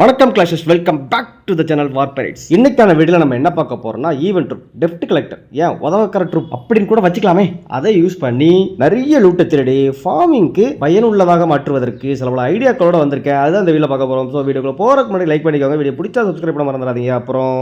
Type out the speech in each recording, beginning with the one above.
வணக்கம் clashers, welcome back to the channel war pirates. இன்னைக்கான வீடியோவில் நம்ம என்ன பார்க்க போறோம்னா ஈவென்ட் ட்ரூப், டெப்ட் கலெக்டர், ஏன் உதவக்கர ட்ரூப் அப்படின்னு கூட வச்சுக்கலாமே. அதை யூஸ் பண்ணி நிறைய லூட்டை திருடி ஃபார்மிங்க்கு பயனுள்ளதாக மாற்றுவதற்கு சில பல ஐடியாக்களோட வந்திருக்கேன். அதுதான் இந்த வீடியோ பார்க்க போறோம். ஸோ வீடியோக்குள்ள போறதுக்கு முன்னாடி லைக் பண்ணிக்கோங்க. வீடியோ பிடிச்சா சப்ஸ்கிரைப் பண்ண மறந்துடாதீங்க. அப்புறம்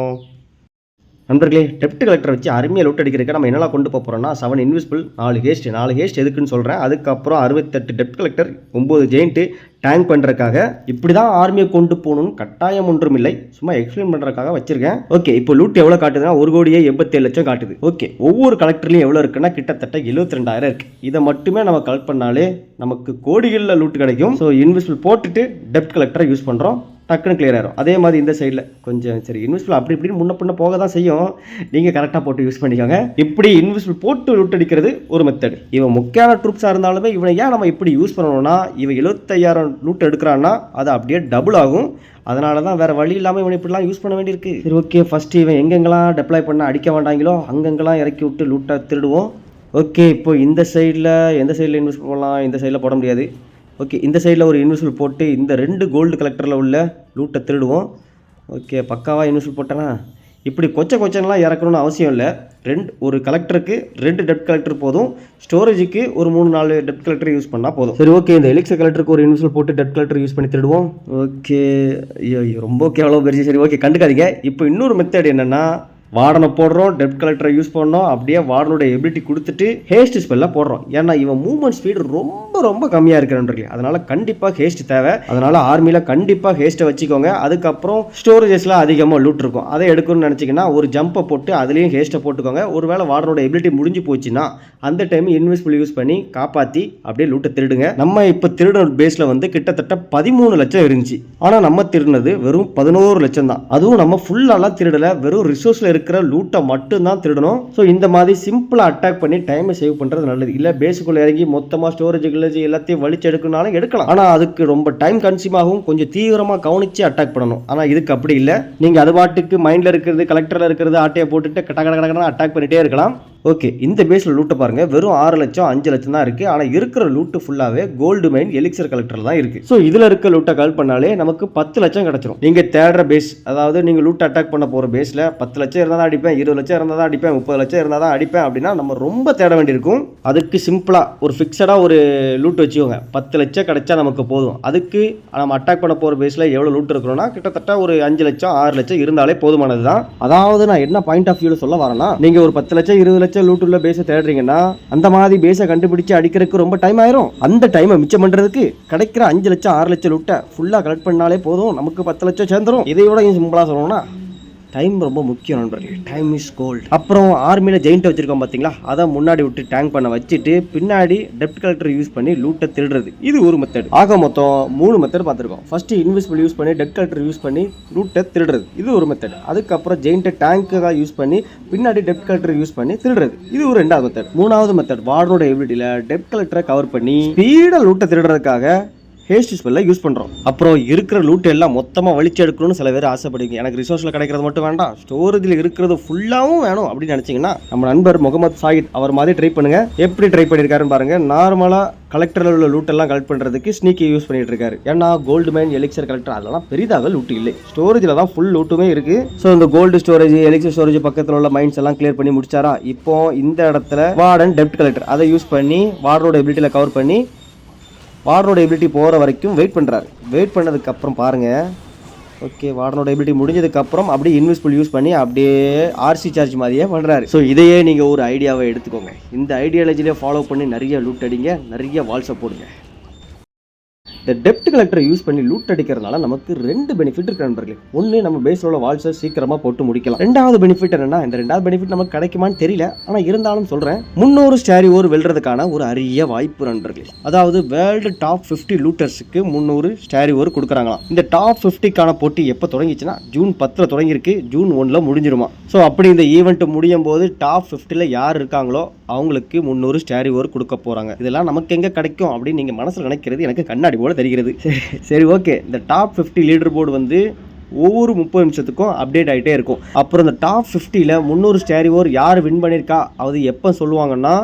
நண்பர்களே, டெப்ட் கலெக்டர் வச்சு அருமையாக லூட் அடிக்கிறதுக்கு நம்ம என்னெல்லாம் கொண்டு போகிறோம்னா 7 இன்விசிபிள், 4 ஹேஸ்ட் எதுக்குன்னு சொல்கிறேன். அதுக்கப்புறம் 68 டெப்ட் கலெக்டர், 9 ஜெயிண்ட்டு டேங்க் பண்ணுறதுக்காக. இப்படி தான் ஆர்மியை கொண்டு போகணும்னு கட்டாயம் ஒன்றும் இல்லை, சும்மா எக்ஸ்பிளைன் பண்ணுறதுக்காக வச்சிருக்கேன். ஓகே, இப்போ லூட் எவ்வளோ காட்டுதுன்னா 1,87,00,000 காட்டுது. ஓகே, ஒவ்வொரு கலெக்டர்லையும் எவ்வளோ இருக்குன்னா கிட்டத்தட்ட 72,000 இருக்குது. இதை மட்டுமே நம்ம கலெக்ட் பண்ணாலே நமக்கு கோடிகளில் லூட் கிடைக்கும். ஸோ இன்விசிபிள் போட்டுட்டு டெப்ட் கலெக்டரை யூஸ் பண்ணுறோம், டக்குன்னு கிளியர் ஆயிரும். அதே மாதிரி இந்த சைடில் கொஞ்சம் சரி இன்விசிபிள் அப்படி இப்படின்னு முன்ன பின்ன போக தான் செய்யும். நீங்கள் கரெக்டாக போட்டு யூஸ் பண்ணிக்கோங்க. இப்படி இன்விசிபிள் போட்டு லூட் அடிக்கிறது ஒரு மெத்தட். இவன் முக்கியமான ட்ரூப்ஸாக இருந்தாலுமே இவனை ஏன் நம்ம இப்படி யூஸ் பண்ணணும்னா, இவன் 75,000 லூட் எடுக்கிறான்னா அது அப்படியே டபுள் ஆகும். அதனால தான் வேறு வழி இல்லாமல் இவனை இப்படிலாம் யூஸ் பண்ண வேண்டியிருக்கு. சரி, ஓகே, ஃபஸ்ட்டு இவன் எங்கெங்கெல்லாம் டெப்ளாய் பண்ண அடிக்க வேண்டாங்களோ அங்கெங்கெல்லாம் இறக்கி விட்டு லூட்டை திருடுவோம். ஓகே, இப்போ இந்த சைடில் எந்த சைடில் இன்வெஸ்ட் பண்ணலாம்? இந்த சைடில் போட முடியாது. ஓகே, இந்த சைடில் ஒரு இன்விசிபிள் போட்டு இந்த 2 கோல்டு கலெக்டரில் உள்ள லூட்டை திருடுவோம். ஓகே, பக்காவாக இன்விசிபிள் போட்டேன்னா இப்படி கொச்செல்லாம் இறக்கணும்னு அவசியம் இல்லை. ஒரு கலெக்டருக்கு 2 டெப்ட் கலெக்டர் போதும். ஸ்டோரேஜுக்கு ஒரு 3-4 டெப்ட் கலெக்டர் யூஸ் பண்ணால் போதும். சரி, ஓகே, இந்த எலிக்ஸர் கலெக்டருக்கு ஒரு இன்விசிபிள் போட்டு டெப்ட் கலெக்டர் யூஸ் பண்ணி திருடுவோம். ஓகே, ஐயோ ரொம்ப கேவலம் பெருசு. சரி, ஓகே, கண்டுக்காதீங்க. இப்போ இன்னொரு மெத்தட் என்னென்னா, வார்டனை போடுறோம், டெப்ட் கலெக்டரை யூஸ் பண்ணோம், அப்படியே வார்டனோட எபிலிட்டி கொடுத்துட்டு ஹேஸ்ட் ஸ்பெல்லாம் போடுறோம். ஏன்னா இவன் மூவ்மெண்ட் ஸ்பீடு ரொம்ப கம்மியாக இருக்கிறன்றீங்க. அதனால கண்டிப்பாக ஹேஸ்ட் தேவை. அதனால ஆர்மியில் கண்டிப்பாக ஹேஸ்ட்டை வச்சுக்கோங்க. அதுக்கப்புறம் ஸ்டோரேஜஸில் அதிகமாக லூட் இருக்கும், அதை எடுக்கணும்னு நினச்சிங்கன்னா ஒரு ஜம்பை போட்டு அதுலேயும் ஹேஸ்ட்டை போட்டுக்கோங்க. ஒருவேளை வார்டனோட எபிலிட்டி முடிஞ்சு போச்சுன்னா அந்த டைம் இன்விசிபிள் யூஸ் பண்ணி காப்பாற்றி அப்படியே லூட்டை திருடுங்க. நம்ம இப்போ திருடுற பேஸில் வந்து கிட்டத்தட்ட 13 லட்சம் இருந்துச்சு. ஆனால் நம்ம திருடினது வெறும் 11 லட்சம் தான். அதுவும் நம்ம ஃபுல்லாலாம் திருடலை, வெறும் ரிசோர்ஸில் இருக்கிற லூட்டை மட்டும் தான் திருடணும். ஸோ இந்த மாதிரி சிம்பிளாக அட்டாக் பண்ணி டைமை சேவ் பண்ணுறது நல்லது. இல்லை பேஸுக்குள்ளே இறங்கி மொத்தமாக ஸ்டோரேஜ் எல்லாத்தையும் வலிச்சு எடுக்கணும்னாலும் எடுக்கலாம். ஆனால் அதுக்கு ரொம்ப டைம் கன்சியூம் ஆகும். கொஞ்சம் தீவிரமாக கவனிச்சு அட்டாக் பண்ணணும். ஆனால் இதுக்கு அப்படி இல்லை. நீங்கள் அது பாட்டுக்கு மைண்டில் இருக்கிறது, கலெக்டரில் இருக்கிறது ஆட்டையை போட்டுட்டு கட அட்டாக் பண்ணிட்டே இருக்கலாம். ஓகே, இந்த பேஸில் லூட்டை பாருங்கள், வெறும் 6 லட்சம் 5 லட்சம் தான் இருக்குது. ஆனால் இருக்கிற லூட்டு ஃபுல்லாகவே கோல்டு மைன் எலிக்சர் கலெக்டர் தான் இருக்குது. ஸோ இதில் இருக்க லூட்டை கால் பண்ணாலே நமக்கு 10 லட்சம் கிடச்சிரும். நீங்கள் தேடுற பேஸ், அதாவது நீங்கள் லூட் அட்டாக் பண்ண போகிற பேஸில் 10 லட்சம் இருந்தால் தான் அடிப்பேன், 20 லட்சம் இருந்தால் தான் அடிப்பேன், 30 லட்சம் இருந்தால் தான் அடிப்பேன் அப்படின்னா நம்ம ரொம்ப தேட வேண்டியிருக்கும். அதுக்கு சிம்பிளாக ஒரு ஃபிக்ஸடாக ஒரு லூட் வச்சுக்கோங்க. 10 லட்சம் கிடைச்சா நமக்கு போதும். அதுக்கு நம்ம அட்டாக் பண்ண போகிற பேஸில் எவ்வளோ லூட் இருக்கிறோம்னா கிட்டத்தட்ட ஒரு 5 லட்சம் 6 லட்சம் இருந்தாலே போதுமானது தான். அதாவது நான் என்ன பாயிண்ட் ஆஃப் வியூவில் சொல்ல வரேன்னா, நீங்கள் ஒரு 10 லட்சம் 20 லட்சம் லூட் உள்ள பேஸை தேடுறீங்கன்னா அந்த மாதிரி பேஸை கண்டுபிடிச்சு அடிக்கிறதுக்கு ரொம்ப டைம் ஆயிரும். அந்த டைமை மிச்சம் பண்ணுறதுக்கு கிடைக்கிற 5 லட்சம் 6 லட்சம் லூட்டை ஃபுல்லாக கலெக்ட் பண்ணாலே போதும், நமக்கு 10 லட்சம் சேர்ந்துடும். இதையோட சிம்பிளாக சொல்லணும்னா டைம் ரொம்ப முக்கியம் நண்பர்களே. Time is gold. அப்புறம் ஆர்மியில் ஜெயிண்ட் வச்சிருக்கோம் பார்த்தீங்களா, அதை முன்னாடி விட்டு டேங்க் பண்ண வச்சுட்டு பின்னாடி டெப்ட் கலெக்டர் யூஸ் பண்ணி லூட்டை திருடுறது. இது ஒரு மெத்தட். ஆக மொத்தம் 3 மெத்தட் பார்த்துருக்கோம். ஃபர்ஸ்ட் இன்விசிபிள் யூஸ் பண்ணி டெப்ட் கலெக்டர் யூஸ் பண்ணி லூட்டை திருடுறது, இது ஒரு மெத்தட். அதுக்கப்புறம் ஜெயிண்ட்டை டேங்க்காக யூஸ் பண்ணி பின்னாடி டெப்ட் கலெக்டர் யூஸ் பண்ணி திருடுறது, இது ஒரு 2வது மெத்தட். 3வது மெத்தட், வார்டனோட எபிலிட்டியில் டெப்ட் கலெக்டரை கவர் பண்ணி ஸ்பீடாக லூட்டை திருடுறதுக்காக ஹேஸ்ட் ஸ்பெல்ல யூஸ் பண்ணுறோம். அப்புறம் இருக்கிற லூட் எல்லாம் மொத்தமாக வலிச்சு எடுக்கணும்னு சில பேர் ஆசைப்படுவீங்க. எனக்கு ரிசோர்ஸில் கிடைக்கிறது மட்டும் வேண்டாம், ஸ்டோரேஜில் இருக்கிறது ஃபுல்லாகவும் வேணும் அப்படின்னு நினச்சிங்கன்னா நம்ம நண்பர் முகமது சாயித் அவர் மாதிரி ட்ரை பண்ணுங்கள். எப்படி ட்ரை பண்ணியிருக்காருன்னு பாருங்கள். நார்மலாக கலெக்டரில் உள்ள லூட்டெல்லாம் கலெக்ட் பண்ணுறதுக்கு ஸ்னீக்கி யூஸ் பண்ணிட்டு இருக்காரு. ஏன்னா கோல்டு மைன் எலிக்சர் கலெக்டர் அதெல்லாம் பெரிதாக லூட்டு இல்லை, ஸ்டோரேஜில் தான் ஃபுல் லூட்டுமே இருக்குது. ஸோ இந்த கோல்டு ஸ்டோரேஜ் எலிக்சர் ஸ்டோரேஜ் பக்கத்தில் உள்ள மைன்ஸ் எல்லாம் கிளியர் பண்ணி முடிச்சாரா. இப்போ இந்த இடத்துல வார்டன் டெப்ட் கலெக்டர் அதை யூஸ் பண்ணி வார்டனோட எபிலிட்டியில் கவர் பண்ணி வார்டனோட எபிலிட்டி போகிற வரைக்கும் வெயிட் பண்ணுறாரு. வெயிட் பண்ணதுக்கப்புறம் பாருங்கள், ஓகே, வார்டனோட எபிலிட்டி முடிஞ்சதுக்கப்புறம் அப்படியே இன்விசிபிள் யூஸ் பண்ணி அப்படியே ஆர்சி சார்ஜ் மாதிரியே பண்ணுறாரு. ஸோ இதையே நீங்கள் ஒரு ஐடியாவை எடுத்துக்கோங்க. இந்த ஐடியாலஜிலே ஃபாலோ பண்ணி நிறைய லூட் அடிங்க, நிறைய வால்ஸை போடுங்க. இந்த டெப்ட் கலெக்டரை யூஸ் பண்ணி லூட் அடிக்கிறதுனால நமக்கு 2 பெனிஃபிட் இருக்கு நண்பர்களே. ஒன்று, நம்ம பேஸில் உள்ள வால்ஸை சீக்கிரமாக போட்டு முடிக்கலாம். 2வது பெனிஃபிட் என்னன்னா, இந்த 2வது பெனிஃபிட் நமக்கு கிடைக்குமான்னு தெரியல, ஆனால் இருந்தாலும் சொல்கிறேன், 300 ஸ்டாரி ஓர் வெல்றதுக்கான ஒரு அரிய வாய்ப்பு நண்பர்களே. அதாவது வேர்ல்டு டாப் 50 லூட்டர்ஸுக்கு 300 ஸ்டாரி ஓர் கொடுக்குறாங்களாம். இந்த டாப் 50க்கான போட்டி எப்போ தொடங்கிச்சுன்னா ஜூன் 10 தொடங்கியிருக்கு, ஜூன் 1 முடிஞ்சிருமா. ஸோ அப்படி இந்த ஈவெண்ட் முடியும் போது டாப் 50 யார் இருக்காங்களோ அவங்களுக்கு 300 ஸ்டாரி ஓர் கொடுக்க போகிறாங்க. இதெல்லாம் நமக்கு எங்கே கிடைக்கும் அப்படின்னு நீங்கள் மனசில் நினைக்கிறது எனக்கு கண்ணாடி போல தெரிகிறது. சரி, ஓகே, இந்த டாப் 50 லீடர் போர்டு வந்து ஒவ்வொரு 30 நிமிஷத்துக்கும் அப்டேட் ஆகிட்டே இருக்கும். அப்புறம் இந்த டாப் 50ல் 300 ஸ்டாரி ஓர் யார் வின் பண்ணியிருக்கா அது எப்போ சொல்லுவாங்கன்னா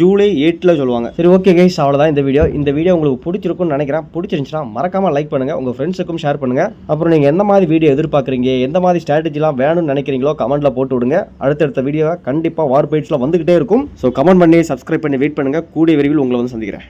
ஜூலை 8ல் சொல்லுவாங்க. சரி ஓகே கைஸ், அவ்வளோதான் இந்த வீடியோ உங்களுக்கு பிடிச்சிருக்கும்னு நினைக்கிறேன். பிடிச்சிருந்துச்சுன்னா மறக்காமல் லைக் பண்ணுங்கள், உங்கள் ஃப்ரெண்ட்ஸுக்கும் ஷேர் பண்ணுங்கள். அப்புறம் நீங்கள் எந்த மாதிரி வீடியோ எதிர்பார்க்குறீங்க, எந்த மாதிரி ஸ்ட்ராட்டஜிலாம் வேணும்னு நினைக்கிறீங்களோ கமெண்ட்டில் போட்டு விடுங்க. அடுத்தடுத்த வீடியோவை கண்டிப்பாக வார்பைட்ஸில் வந்துக்கிட்டே இருக்கும். ஸோ கமெண்ட் பண்ணி சப்ஸ்கிரைப் பண்ணி வெயிட் பண்ணுங்கள். கூடிய விரைவில் உங்களை வந்து சந்திக்கிறேன்.